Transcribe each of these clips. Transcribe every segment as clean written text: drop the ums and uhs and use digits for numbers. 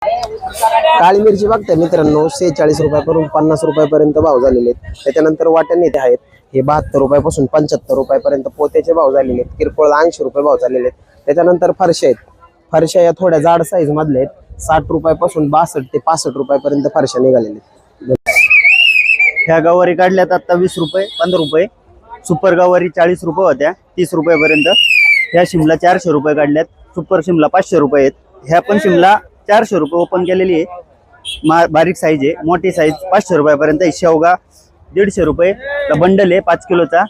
काळी मिरची बघताय मित्रांनो 46 रुपयापासून 50 रुपयापर्यंत भाव झालेले आहेत। त्याच्यानंतर वाटाणे ते आहेत हे 72 रुपयापासून 75 रुपयापर्यंत पोत्याचे भाव झालेले आहेत। किरकोळ 80 रुपये भाव झालेले आहेत। त्याच्यानंतर फरशा आहेत, फरशा या थोड्या जाड साईज मधल्या आहेत। 60 रुपयापासून 62 ते 65 रुपयापर्यंत फरशा निघालेले आहेत। ह्या गवारी काढल्यात आता 20 रुपये 15 रुपये। सुपर गवारी 40 रुपये होत्या 30 रुपयापर्यंत। ह्या शिमला 400 रुपये काढल्यात। सुपर शिमला 500 रुपये आहेत। ह्या पण शिमला 400 रुपये ओपन केलेली आहे। बारीक साईज आहे, मोठी साईज 500 रुपयापर्यंत। शेवगा 150 रुपये बंडल आहे 5 किलोचा।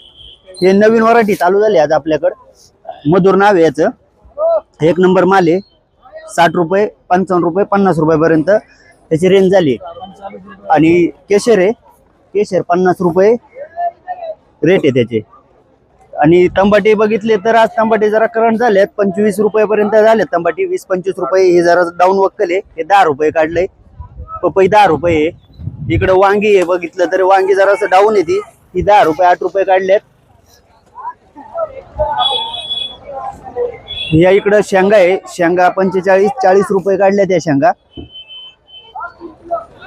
हे नवीन व्हरायटी चालू झाली आज आपल्याकडे, मधुर नाव आहे याचं। एक नंबर माल आहे। 60 रुपये 55 रुपये 50 रुपयापर्यंत त्याची रेंज झाली। आणि केशर आहे, केशर 50 रुपये रेट आहे त्याचे। आणि तंबाटे बघितले तर आज तंबाटे जरा करंट झालेत, 25 रुपयापर्यंत झाले तंबाटे। 20-25 रुपये हे जरा डाऊन वक्कल आहे, हे 10 रुपये काढले। पपई 10 रुपये आहे। इकडे वांगी आहे, बघितलं तर वांगी जरा असं डाऊन येते, ही 10 रुपये 8 रुपये काढलेत। या इकडं शेंगा आहे, शेंगा 45-40 रुपये काढल्या त्या शेंगा।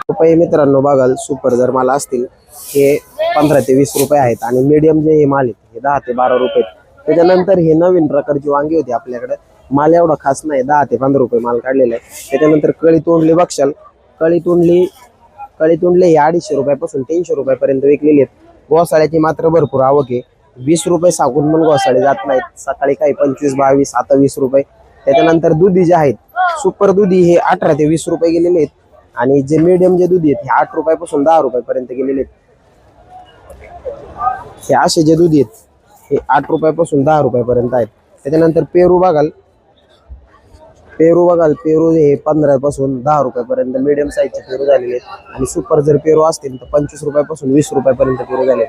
रुपये मित्रांनो बघाल सुपर जर माल असतील हे 15 ते 20 रुपये आहेत। आणि मीडियम जे हे माल आहेत हे 10 ते 12 रुपये। त्याच्यानंतर हे नवीन प्रकारची वांगी होती आपल्याकडे, माल एवढा खास नाही, 10 ते 15 रुपये माल काढलेला आहे। त्याच्यानंतर कळी तोंडली बघशाल, कळी तोंडले हे 250 रुपयापासून 300 रुपयापर्यंत विकलेले आहेत। गोसाळ्याची मात्र भरपूर आवक आहे, 20 रुपये सांगून पण गोसाळे जात नाहीत। सकाळी काही 25-22 आता 20 रुपये। त्याच्यानंतर दुधी जे आहेत सुपर दुधी हे 18 ते 20 रुपये गेलेले आहेत। आणि जे मीडियम जे दुधी आहेत हे 8 रुपयापासून 10 रुपयापर्यंत गेलेले आहेत। हे असे जे दुधी आहेत हे 8 रुपयापासून 10 रुपयापर्यंत आहेत। त्याच्यानंतर पेरू बघाल, पेरू हे 15 पासून 10 रुपयापर्यंत मीडियम साईजचे पेरू झालेले आहेत। आणि सुपर जर पेरू असतील तर 25 रुपयापासून 20 रुपयापर्यंत पेरू झाले।